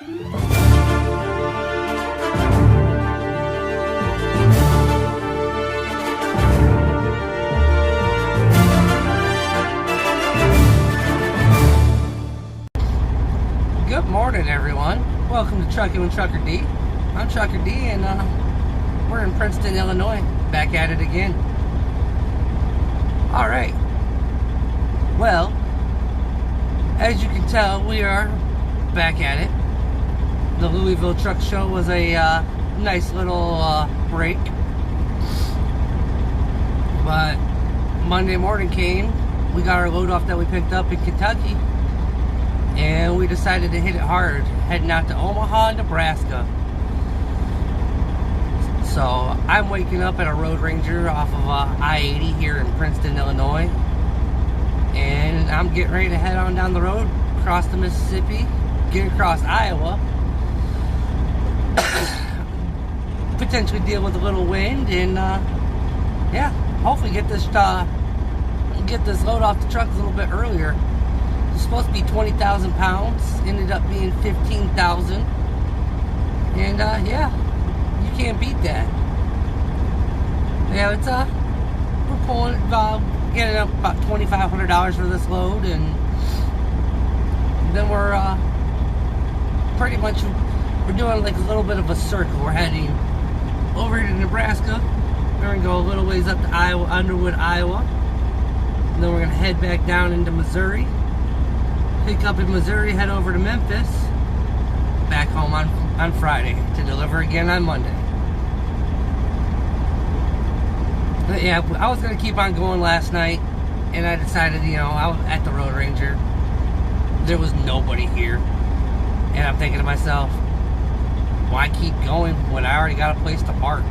Good morning, everyone. Welcome to Trucking with Trucker D. I'm Trucker D, and we're in Princeton, Illinois. Back at it again. All right. Well, as you can tell, we are back at it. The Louisville Truck Show was a nice little break, but Monday morning came. We got our load off that we picked up in Kentucky, and we decided to hit it hard, heading out to Omaha, Nebraska. So I'm waking up at a Road Ranger off of I-80 here in Princeton, Illinois, and I'm getting ready to head on down the road, across the Mississippi, get across Iowa, potentially deal with a little wind, and yeah, hopefully get this load off the truck a little bit earlier. It's supposed to be 20,000 pounds, ended up being 15,000, and yeah, you can't beat that. Yeah, it's we're pulling getting up about $2,500 for this load, and then we're pretty much we're doing like a little bit of a circle. We're heading over to Nebraska. We're gonna go a little ways up to Iowa, Underwood, Iowa, and then we're gonna head back down into Missouri. Pick up in Missouri, head over to Memphis, back home on Friday to deliver again on Monday. But yeah, I was going to keep on going last night, and I decided, I was at the Road Ranger. There was nobody here. And I'm thinking to myself, why keep going when I already got a place to park?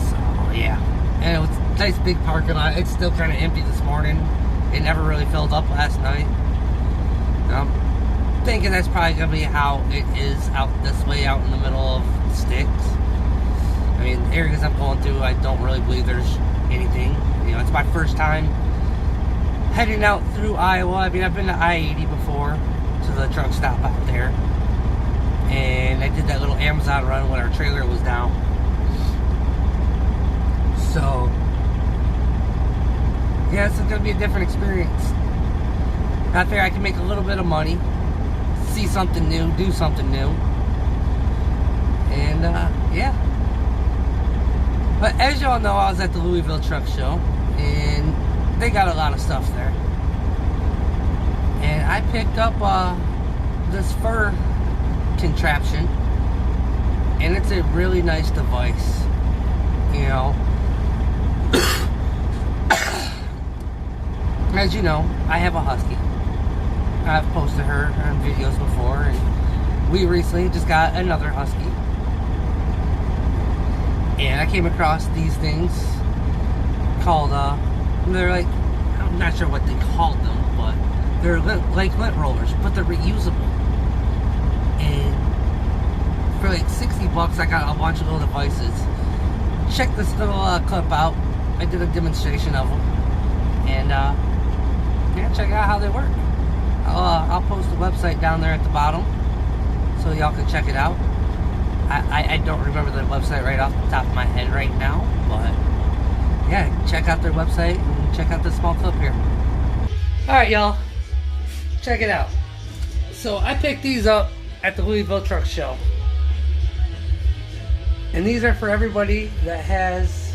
So, yeah. And it was a nice big parking lot. It's still kind of empty this morning. It never really filled up last night. I'm thinking that's probably going to be how it is out this way, out in the middle of sticks. I mean, the areas I'm going through, I don't really believe there's anything. It's my first time heading out through Iowa. I mean, I've been to I-80 before, to the truck stop out there. And I did that little Amazon run when our trailer was down. So, yeah, it's going to be a different experience. Out there, I can make a little bit of money, see something new, do something new, and yeah. But as y'all know, I was at the Louisville Truck Show, and they got a lot of stuff there. And I picked up this fur contraption, and it's a really nice device, As you know, I have a husky. I've posted her on videos before, and we recently just got another husky. And I came across these things called, they're like, I'm not sure what they called them, but they're like lint rollers, but they're reusable. And for like $60, I got a bunch of little devices. Check this little clip out. I did a demonstration of them, and yeah, check out how they work. I'll post the website down there at the bottom, so y'all can check it out. I don't remember the website right off the top of my head right now, but yeah, check out their website and check out this small clip here. Alright, y'all, check it out. So I picked these up at the Louisville Truck Show, and these are for everybody that has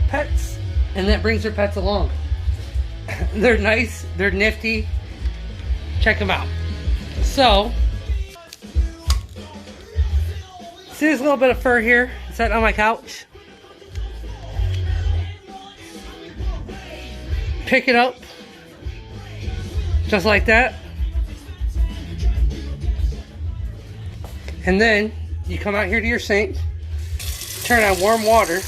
pets and that brings their pets along. They're nice, they're nifty. Check them out. So, see this little bit of fur here sitting on my couch? Pick it up, just like that. And then you come out here to your sink, turn on warm water,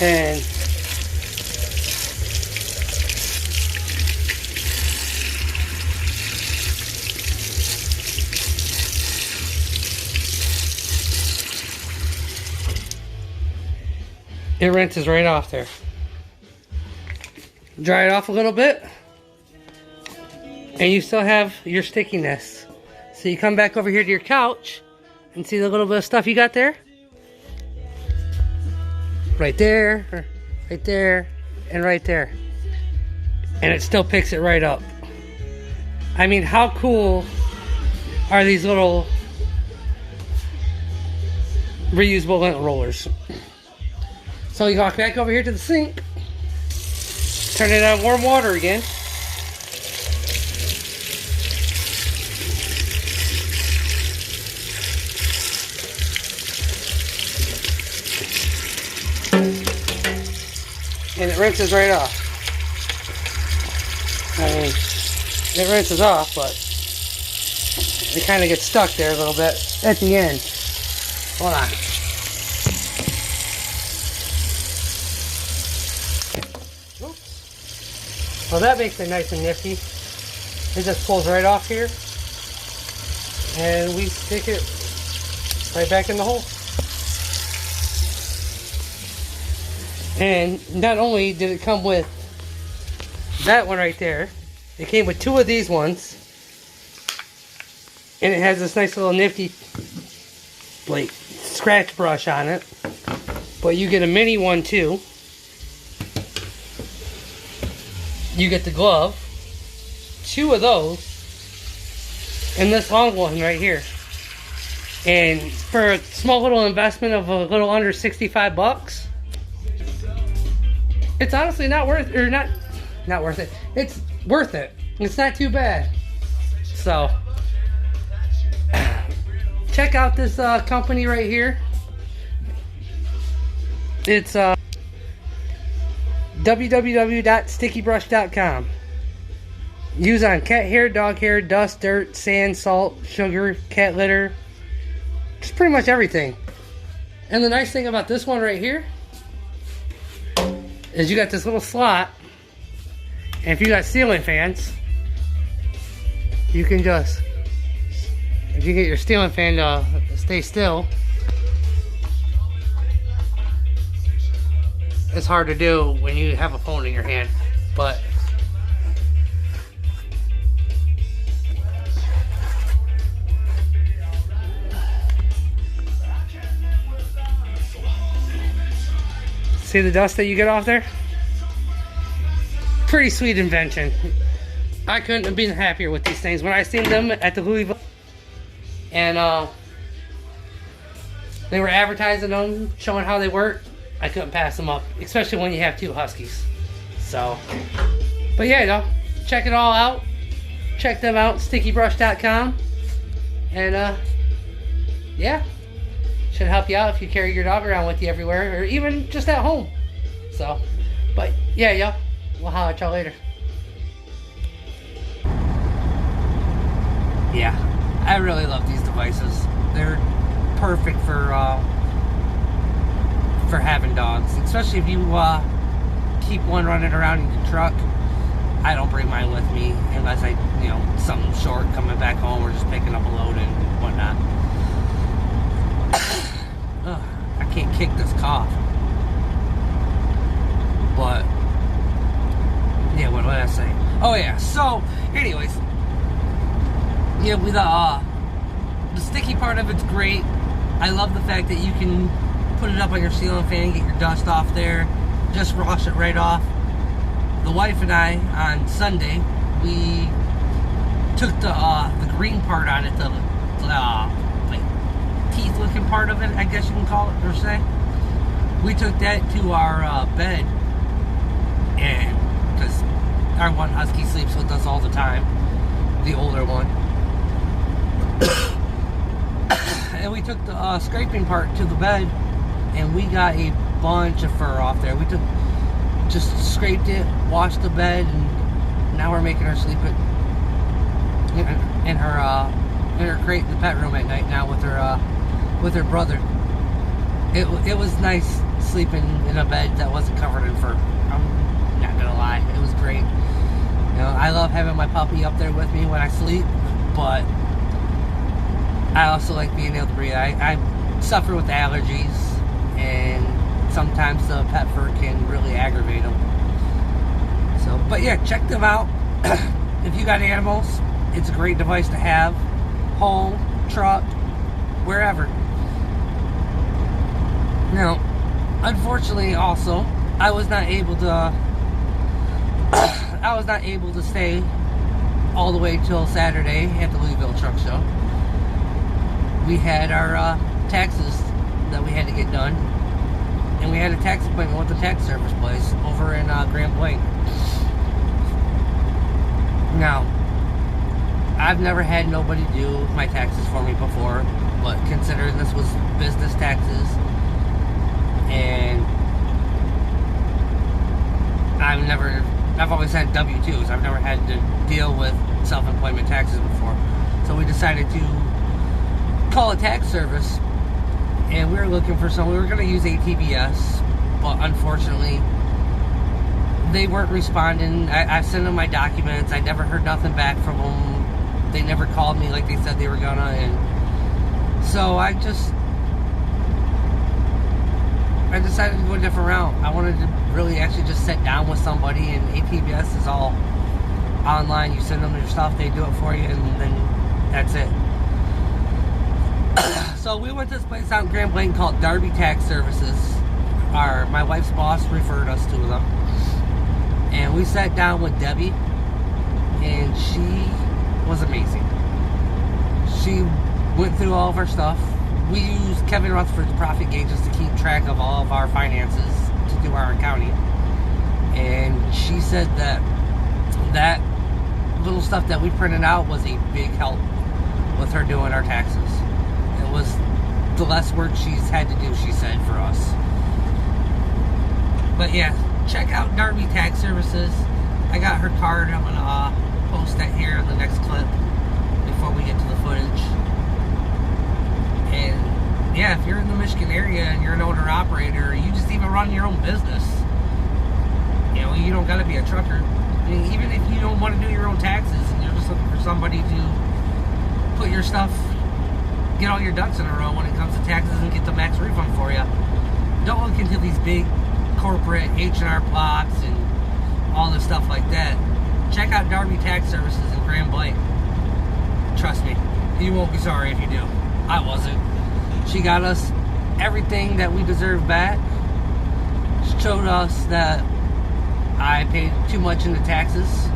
and it rinses right off there. Dry it off a little bit. And you still have your stickiness. So you come back over here to your couch and see the little bit of stuff you got there? Right there, right there, and right there. And it still picks it right up. I mean, how cool are these little reusable lint rollers? So you walk back over here to the sink, turn it on warm water again. And it rinses right off. I mean, it rinses off, but it kind of gets stuck there a little bit at the end. Hold on. Oops. Well, that makes it nice and nifty. It just pulls right off here. And we stick it right back in the hole. And not only did it come with that one right there, it came with 2 of these ones. And it has this nice little nifty like scratch brush on it. But you get a mini one too. You get the glove. 2 of those. And this long one right here. And for a small little investment of a little under 65 bucks, it's honestly not worth, or not worth it. It's worth it. It's not too bad. So, check out this company right here. It's www.stickybrush.com. Use on cat hair, dog hair, dust, dirt, sand, salt, sugar, cat litter. Just pretty much everything. And the nice thing about this one right here is you got this little slot, and if you got ceiling fans, you can just, if you get your ceiling fan to stay still, it's hard to do when you have a phone in your hand, but see the dust that you get off there? Pretty sweet invention. I couldn't have been happier with these things. When I seen them at the Louisville, and they were advertising them, showing how they work, I couldn't pass them up, especially when you have 2 Huskies. So, but yeah, though, check it all out. Check them out, stickybrush.com. And yeah. Should help you out if you carry your dog around with you everywhere, or even just at home. So, but yeah, y'all, we'll holler at y'all later. Yeah, I really love these devices. They're perfect for having dogs, especially if you keep one running around in your truck. I don't bring mine with me unless I, something short coming back home or just picking up a load and whatnot. I can't kick this cough. But yeah, what did I say? Oh yeah, so anyways, yeah, with the sticky part of it's great. I love the fact that you can put it up on your ceiling fan, get your dust off there, just wash it right off. The wife and I on Sunday, we took the green part on it, the teeth looking part of it, I guess you can call it, or say. We took that to our bed, and because our one husky sleeps with us all the time, the older one. And we took the scraping part to the bed, and we got a bunch of fur off there. We just scraped it, washed the bed, and now we're making her sleep in her crate in the pet room at night now with her brother. It was nice sleeping in a bed that wasn't covered in fur. I'm not gonna lie, it was great. I love having my puppy up there with me when I sleep, but I also like being able to breathe. I suffer with allergies, and sometimes the pet fur can really aggravate them. So, but yeah, check them out. If you got animals, it's a great device to have. Home, truck, wherever. Now, unfortunately, also, I was not able to stay all the way till Saturday at the Louisville Truck Show. We had our taxes that we had to get done, and we had a tax appointment with the tax service place over in Grand Blanc. Now, I've never had nobody do my taxes for me before, but considering this was business taxes, and I've always had W-2s. I've never had to deal with self-employment taxes before. So we decided to call a tax service, and we were looking for someone. We were going to use ATBS, but unfortunately, they weren't responding. I sent them my documents. I never heard nothing back from them. They never called me like they said they were gonna, and so I decided to go a different route. I wanted to really actually just sit down with somebody, and ATBS is all online. You send them your stuff, they do it for you, and then that's it. So we went to this place out in Grand Blanc called Darby Tax Services. My wife's boss referred us to them. And we sat down with Debbie, and she was amazing. She went through all of our stuff. We use Kevin Rutherford's profit gauges to keep track of all of our finances to do our accounting. And she said that little stuff that we printed out was a big help with her doing our taxes. It was the less work she's had to do, she said, for us. But yeah, check out Darby Tax Services. I got her card. I'm gonna post that here in the next clip before we get to the footage. And yeah, if you're in the Michigan area and you're an owner operator, or you just even run your own business, you know, you don't gotta be a trucker. I mean, even if you don't want to do your own taxes and you're just looking for somebody to put your stuff, get all your ducks in a row when it comes to taxes and get the max refund for you, don't look into these big corporate H&R Blocks and all this stuff like that. Check out Darby Tax Services in Grand Blanc. Trust me, you won't be sorry if you do. I wasn't. She got us everything that we deserve back. She showed us that I paid too much into taxes.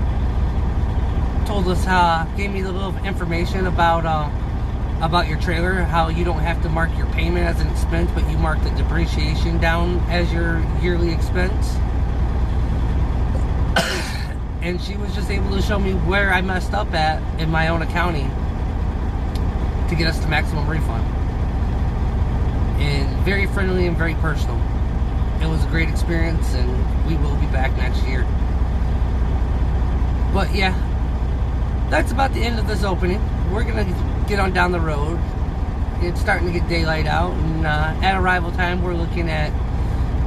Told us gave me a little information about your trailer, how you don't have to mark your payment as an expense, but you mark the depreciation down as your yearly expense. And she was just able to show me where I messed up at in my own accounting to get us the maximum refund. And very friendly and very personal. It was a great experience, and we will be back next year. But yeah, that's about the end of this opening. We're gonna get on down the road. It's starting to get daylight out, and at arrival time we're looking at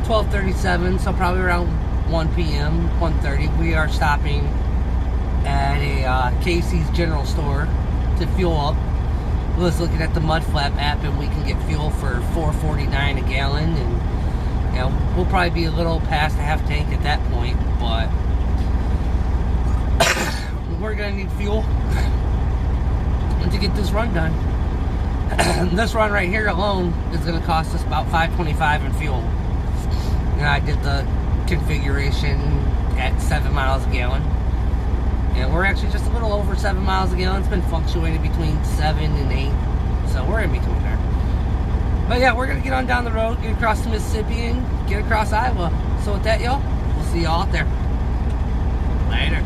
12:37, so probably around 1 p.m., 1:30. We are stopping at a Casey's General Store to fuel up. We was looking at the Mudflap app, and we can get fuel for $4.49 a gallon, and you know, we'll probably be a little past a half tank at that point, but we're gonna need fuel to get this run done. This run right here alone is going to cost us about $5.25 in fuel. And I did the configuration at 7 miles a gallon, and we're actually just a little over 7 miles a gallon. It's been fluctuating between 7 and 8, so we're in between there. But yeah, we're going to get on down the road, get across the Mississippi, and get across Iowa. So with that, y'all, we'll see y'all out there. Later.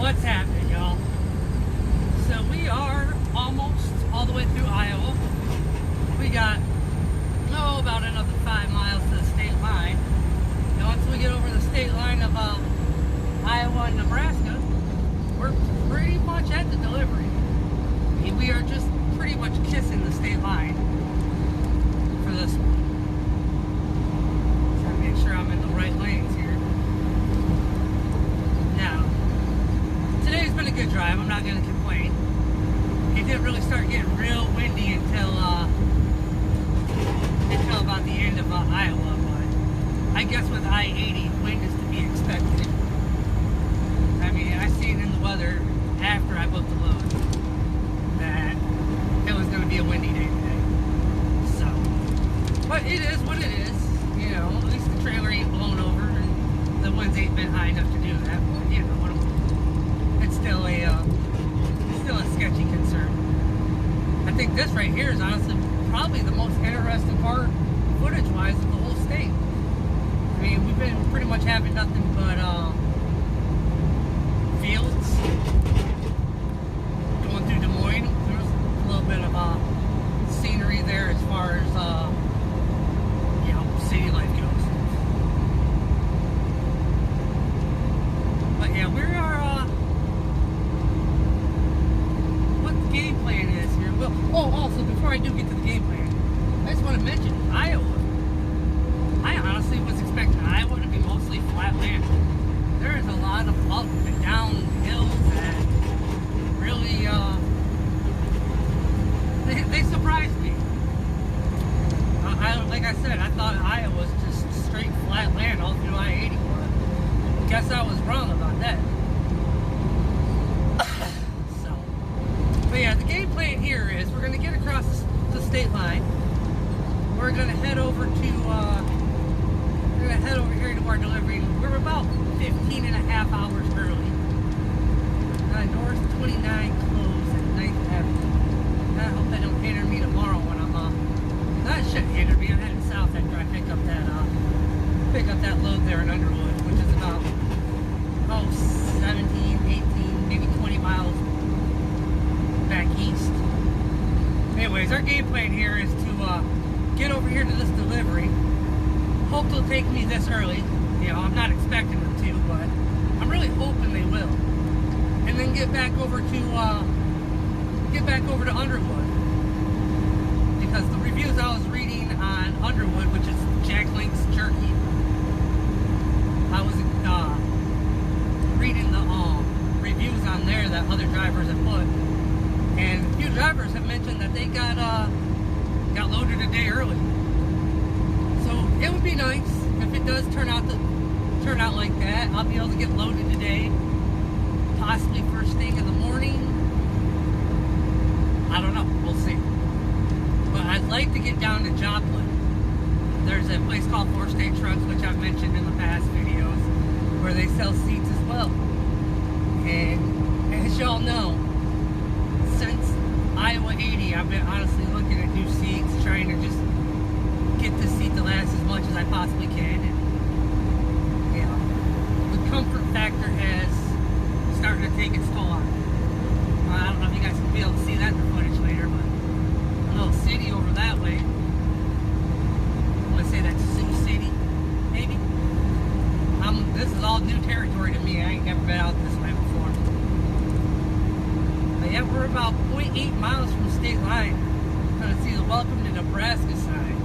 What's happening, y'all? So we are almost all the way through Iowa. We got, about another 5 miles to the state line. And once we get over the state line of Iowa and Nebraska, we're pretty much at the delivery. I mean, we are just pretty much kissing the state line for this one. Trying to make sure I'm in the right lanes here. Now, today's been a good drive. I'm not going to complain. It didn't really start getting real windy until about the end of Iowa, but I guess with I-80, wind is to be expected. I mean, I seen in the weather after I booked the load that it was going to be a windy day today. So, but it is what it is. You know, at least the trailer ain't blown over and the winds ain't been high enough to do that. But, you know, it's still a sketchy concern. I think this right here is honestly probably the most interesting part, footage-wise, of the whole state. I mean, we've been pretty much having nothing but fields going through Des Moines. There's a little bit of scenery there as far as city life goes. But yeah, we are what the game plan is here. Well, also before I do get to the game plan, I just want to mention Iowa. I honestly was expecting Iowa to be mostly flat land. There is a lot of up and down hills that really, they surprised me. Like I said, I thought Iowa was just straight flat land all through I-80. Guess I was wrong about that. But yeah, the game plan here is we're going to get across the state line. We're going to head over to here to our delivery. We're about 15 and a half hours early. North 29 closed at 9th Avenue. I hope that don't hinder me tomorrow when I'm that shouldn't hinder me. I'm heading south after I pick up that load there in Underwood, which is about 17, 18, maybe 20 miles back east. Anyways, our game plan here is to get over here to this delivery. Hope they'll take me this early. You know, I'm not expecting them to, but I'm really hoping they will. And then get back over to Underwood, because the reviews I was reading on Underwood, which is Jack Link's jerky, I was reading the reviews on there that other drivers have put. And a few drivers have mentioned that they got loaded a day early. So it would be nice if it does turn out like that. I'll be able to get loaded today, possibly first thing in the morning. I don't know. We'll see. But I'd like to get down to Joplin. There's a place called Four State Trucks, which I've mentioned in the past videos, where they sell seats as well. And as y'all know, since Iowa 80, I've been honestly looking at new seats, trying to just get this seat to last as much as I possibly can. And, you know, the comfort factor has started to take its toll on me. I don't know if you guys can be able to see that in the footage later, but a little city over that way. I'm going to say that's Sioux City, maybe. This is all new territory to me. I ain't never been out this way before. But yeah, we're about 0.8 miles from the state line. I'm going to see the Welcome to Nebraska sign.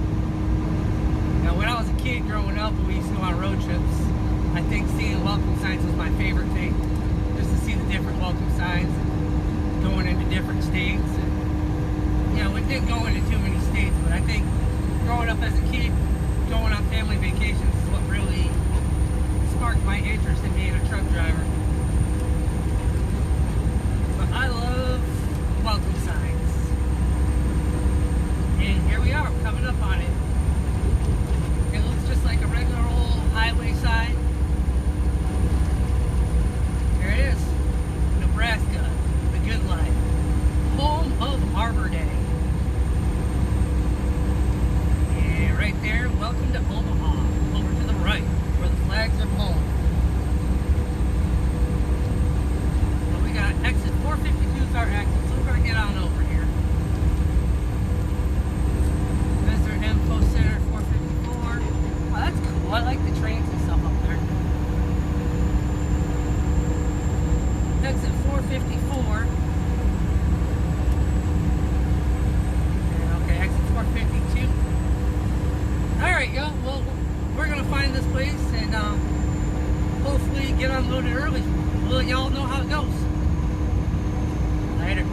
Now, when I was a kid growing up, we used to go on road trips. I think seeing welcome signs was my favorite thing. Just to see the different welcome signs, going into different states. And, you know, we didn't go into too many states, but I think growing up as a kid, going on family vacations is what really sparked my interest in being a truck driver. But I love welcome signs. And here we are, coming up on it. It looks just like a regular old highway sign. Here it is. Nebraska, the good life. Home of Arbor Day. And right there, welcome to Omaha. Over to the right, where the flags are blown. 454. Okay, exit 452. Alright, y'all. Well, we're going to find this place and hopefully get unloaded early. We'll let y'all know how it goes. Later.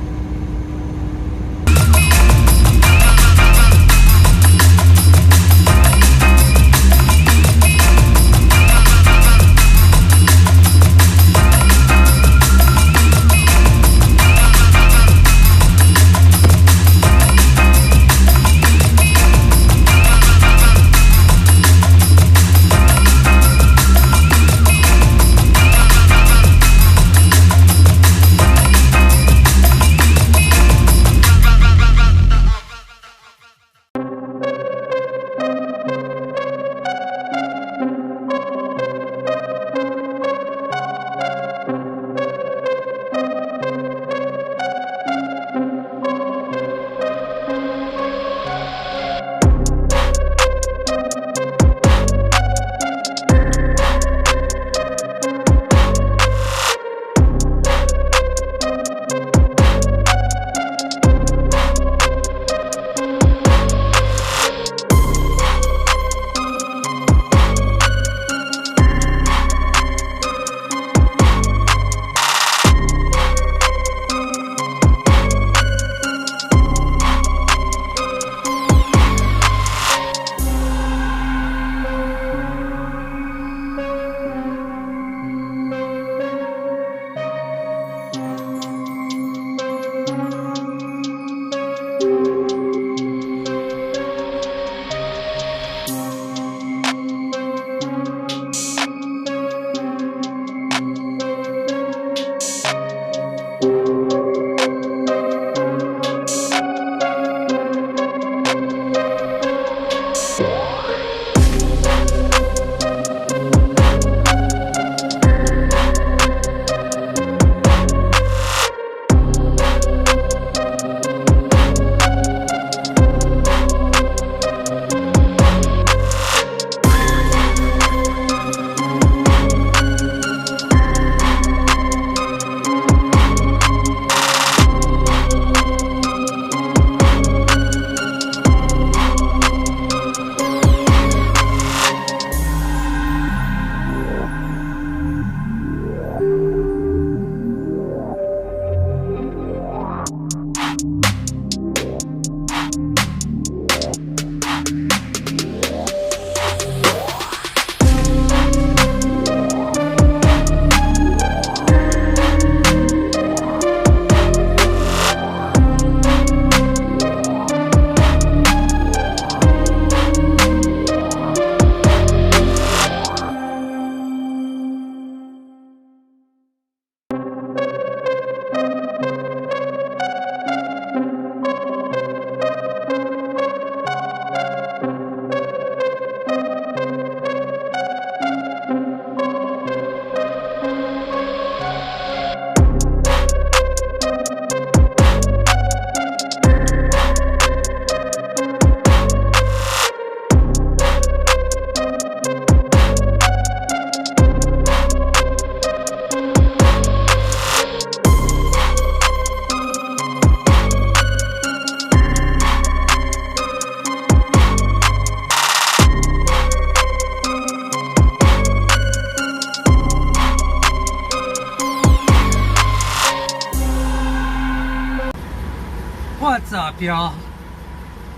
What's up, y'all?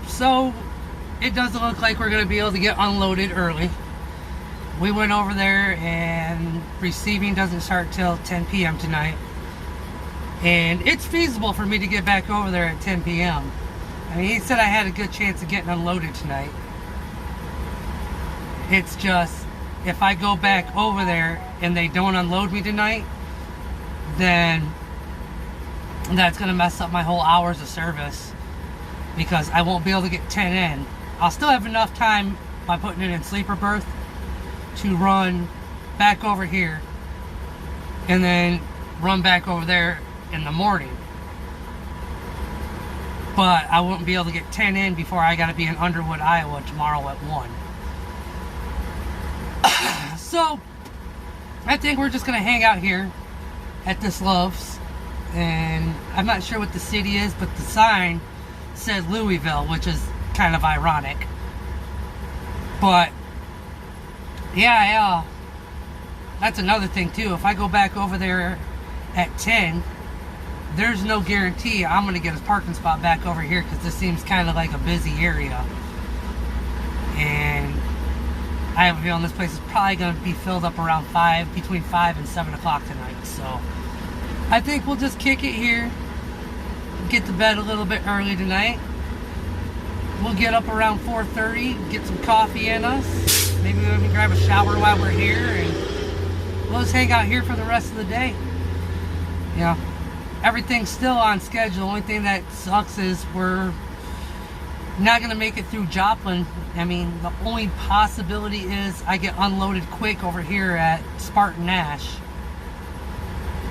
So it doesn't look like we're gonna be able to get unloaded early. We went over there and receiving doesn't start till 10 p.m. tonight, and it's feasible for me to get back over there at 10 p.m. I mean, he said I had a good chance of getting unloaded tonight. It's just, if I go back over there and they don't unload me tonight, then that's going to mess up my whole hours of service, because I won't be able to get 10 in. I'll still have enough time by putting it in sleeper berth to run back over here and then run back over there in the morning. But I won't be able to get 10 in before I got to be in Underwood, Iowa tomorrow at 1. So I think we're just going to hang out here at this Love's and I'm not sure what the city is, but the sign said Louisville, which is kind of ironic. But yeah, that's another thing too. If I go back over there at 10, there's no guarantee I'm going to get a parking spot back over here, because this seems kind of like a busy area. And I have a feeling this place is probably going to be filled up around between 5 and 7 o'clock tonight. So I think we'll just kick it here, get to bed a little bit early tonight. We'll get up around 4:30, get some coffee in us. Maybe we can grab a shower while we're here, and we'll just hang out here for the rest of the day. You know, everything's still on schedule. The only thing that sucks is we're not going to make it through Joplin. I mean, the only possibility is I get unloaded quick over here at Spartan Nash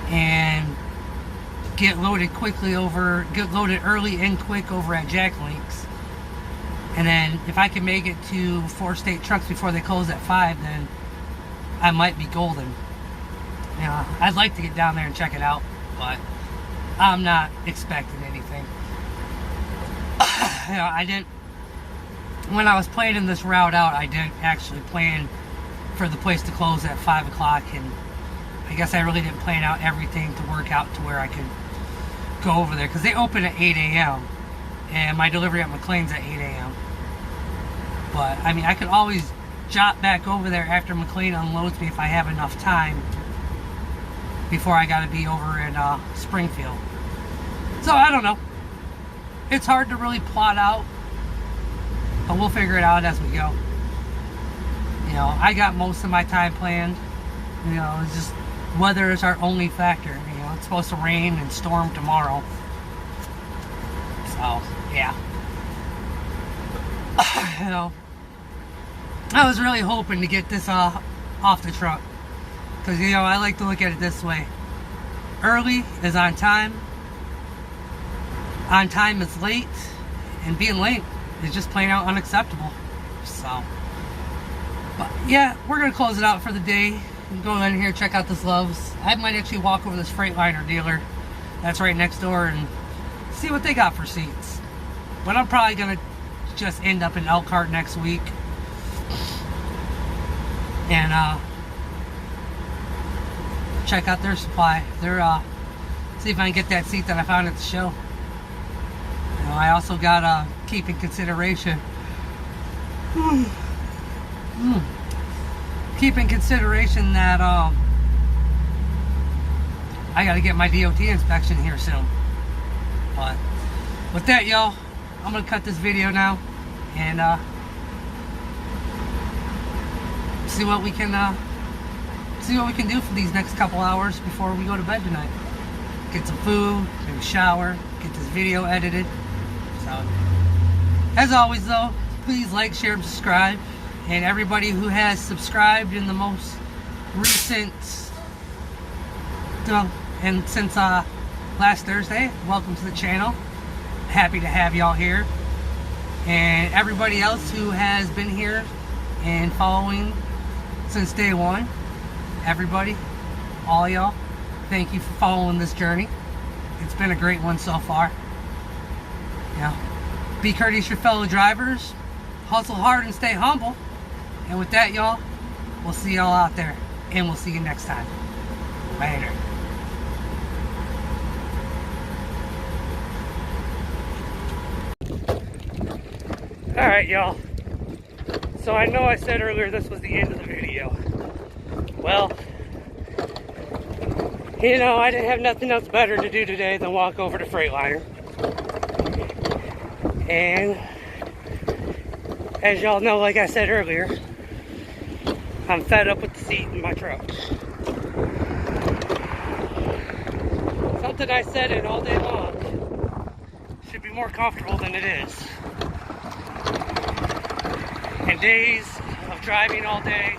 and get loaded early and quick over at Jack Links. And then if I can make it to 4 State Trucks before they close at 5, then I might be golden. You know, I'd like to get down there and check it out, but I'm not expecting anything. You know, when I was planning this route out, I didn't actually plan for the place to close at 5 o'clock, and I guess I really didn't plan out everything to work out to where I could go over there, because they open at 8 a.m. and my delivery at McLean's at 8 a.m. But I mean, I could always jot back over there after McLean unloads me if I have enough time before I got to be over in Springfield. So I don't know. It's hard to really plot out, but we'll figure it out as we go. You know, I got most of my time planned. You know, it's just weather is our only factor. You know, it's supposed to rain and storm tomorrow. So, yeah. You know, I was really hoping to get this off the truck, because, you know, I like to look at it this way. Early is on time. On time is late, and being late is just plain out unacceptable. So, but yeah, we're gonna close it out for the day. Go in here, check out this Love's. I might actually walk over to this Freightliner dealer that's right next door and see what they got for seats. But I'm probably gonna just end up in Elkhart next week and check out their supply. See if I can get that seat that I found at the show. You know, I also got keep in consideration. Keep in consideration that I got to get my DOT inspection here soon. But with that, y'all, I'm gonna cut this video now and see what we can do for these next couple hours before we go to bed tonight. Get some food, maybe shower, get this video edited. So, as always though, please like, share, and subscribe. And everybody who has subscribed in the most recent, and since last Thursday, welcome to the channel. Happy to have y'all here. And everybody else who has been here and following since day one, everybody, all y'all, thank you for following this journey. It's been a great one so far. Yeah. Be courteous to your fellow drivers, hustle hard and stay humble. And with that, y'all, we'll see y'all out there, and we'll see you next time. Later. Alright, y'all. So I know I said earlier this was the end of the video. Well, you know, I didn't have nothing else better to do today than walk over to Freightliner. And as y'all know, like I said earlier, I'm fed up with the seat in my truck. Something I said it all day long. Should be more comfortable than it is. And days of driving all day,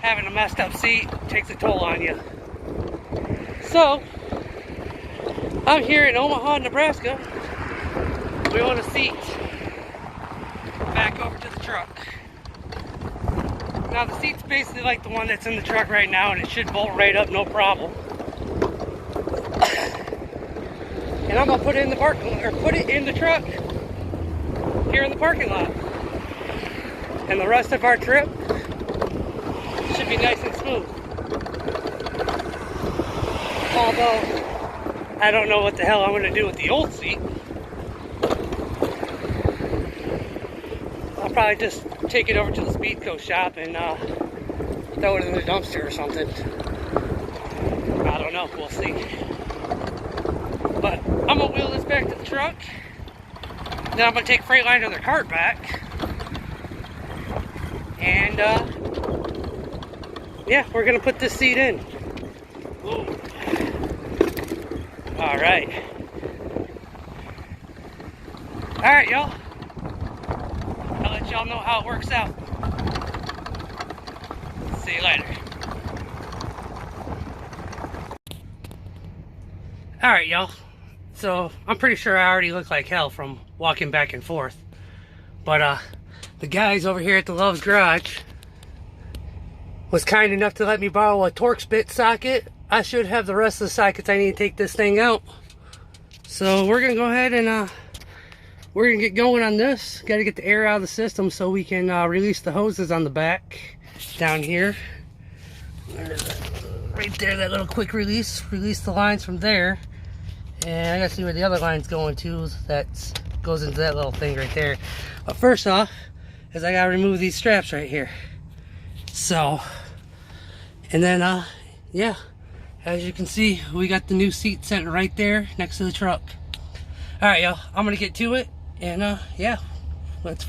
having a messed up seat takes a toll on you. So, I'm here in Omaha, Nebraska. We want a seat back over to the truck. Now the seat's basically like the one that's in the truck right now, and it should bolt right up, no problem. and I'm gonna put it in the put it in the truck here in the parking lot. And the rest of our trip should be nice and smooth. Although, I don't know what the hell I'm going to do with the old seat. I'll probably just take it over to the Speedco shop and throw it in the dumpster or something. I don't know, we'll see. But I'm going to wheel this back to the truck. Then I'm going to take Freightliner their cart back. And, yeah, we're going to put this seat in. Ooh. Alright. Alright, y'all. I'll let y'all know how it works out. See you later. Alright, y'all. So, I'm pretty sure I already look like hell from walking back and forth. But, the guys over here at the Love's Garage was kind enough to let me borrow a Torx bit socket. I should have the rest of the sockets I need to take this thing out. So we're gonna go ahead and we're gonna get going on this. Got to get the air out of the system so we can release the hoses on the back down here. Right there, that little quick release. Release the lines from there, and I gotta see where the other line's going to. That goes into that little thing right there. But first off, is I gotta remove these straps right here. So, and then yeah. As you can see, we got the new seat sitting right there next to the truck. Alright, y'all, I'm gonna get to it, and yeah, let's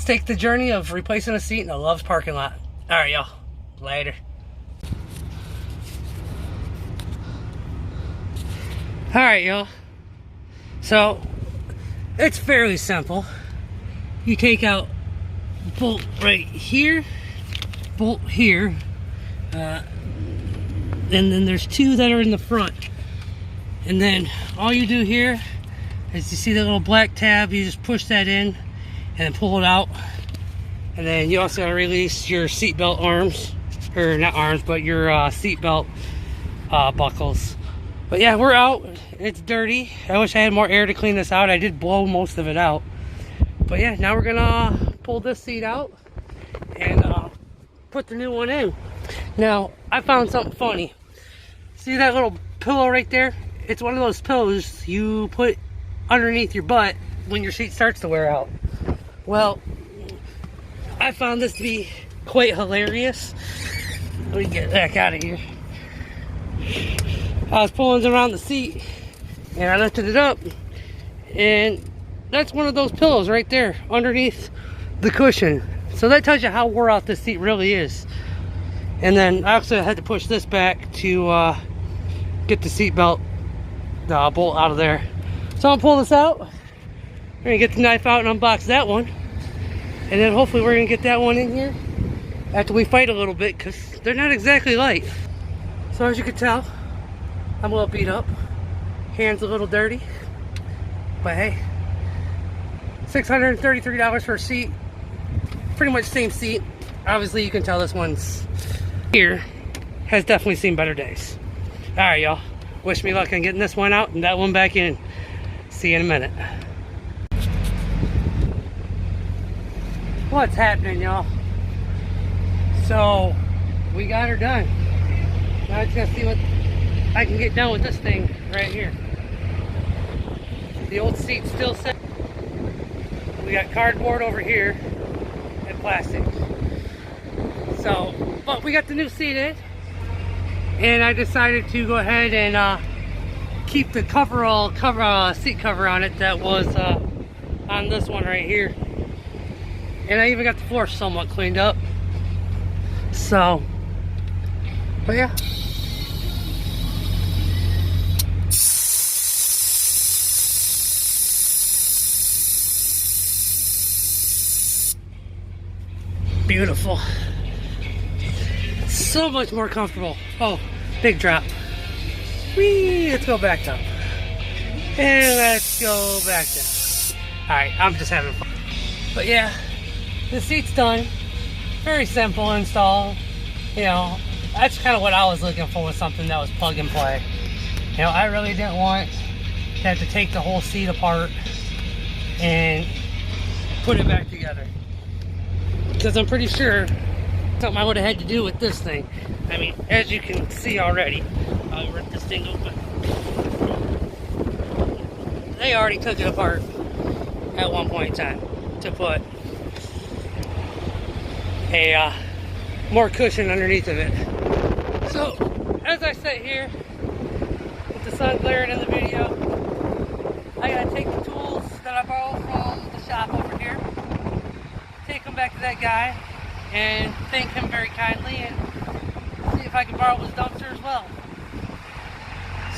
take the journey of replacing a seat in a Love's parking lot. Alright, y'all, later. Alright, y'all, so it's fairly simple. You take out bolt right here, bolt here, and then there's two that are in the front. And then all you do here is, you see the little black tab, you just push that in and then pull it out. And then you also gotta release your seatbelt arms, or not arms, but your seatbelt buckles. But yeah, we're out. It's dirty. I wish I had more air to clean this out. I did blow most of it out. But yeah, now we're gonna pull this seat out and put the new one in. Now, I found something funny. See that little pillow right there? It's one of those pillows you put underneath your butt when your seat starts to wear out. Well, I found this to be quite hilarious. Let me get back out of here. I was pulling around the seat and I lifted it up, and that's one of those pillows right there underneath the cushion. So that tells you how wore out this seat really is. And then I also had to push this back to get the seatbelt bolt out of there. So I'm gonna pull this out. We're gonna get the knife out and unbox that one. And then hopefully we're gonna get that one in here after we fight a little bit, because they're not exactly light. So as you can tell, I'm a little beat up. Hands a little dirty. But hey, $633 for a seat. Pretty much same seat. Obviously you can tell this one's here has definitely seen better days. Alright, y'all, wish me luck on getting this one out and that one back in. See you in a minute. What's happening, y'all? So we got her done. Now I just gotta see what I can get done with this thing right here. The old seat's still set. We got cardboard over here and plastic. So, but we got the new seat in, and I decided to go ahead and keep the seat cover on it that was on this one right here. And I even got the floor somewhat cleaned up. So, but yeah. Beautiful. So much more comfortable. Oh, big drop. Whee! Let's go back up. And let's go back down. Alright, I'm just having fun. But yeah, the seat's done. Very simple install. You know, that's kind of what I was looking for, was something that was plug and play. You know, I really didn't want to have to take the whole seat apart and put it back together, because I'm pretty sure something I would have had to do with this thing. I mean, as you can see already, I'll rip this thing open. They already took it apart at one point in time to put a more cushion underneath of it. So as I sit here with the sun glaring in the video, I gotta take the tools that I borrowed from the shop over here, take them back to that guy and thank him very kindly, and see if I can borrow his dumpster as well.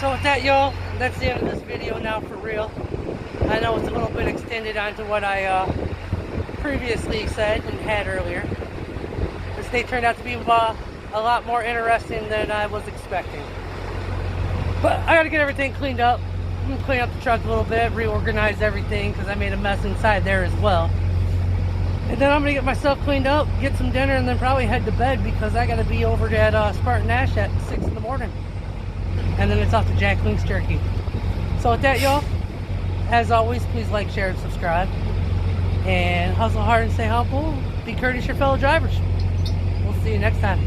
So with that, y'all, that's the end of this video now for real. I know it's a little bit extended onto what I previously said and had earlier. This day turned out to be a lot more interesting than I was expecting. But I gotta get everything cleaned up. I'm gonna clean up the truck a little bit, reorganize everything because I made a mess inside there as well. And then I'm gonna get myself cleaned up, get some dinner, and then probably head to bed because I gotta be over at Spartan Nash at 6 in the morning. And then it's off to Jack Link's Turkey. So with that, y'all, as always, please like, share, and subscribe. And hustle hard and stay humble. Be courteous to your fellow drivers. We'll see you next time.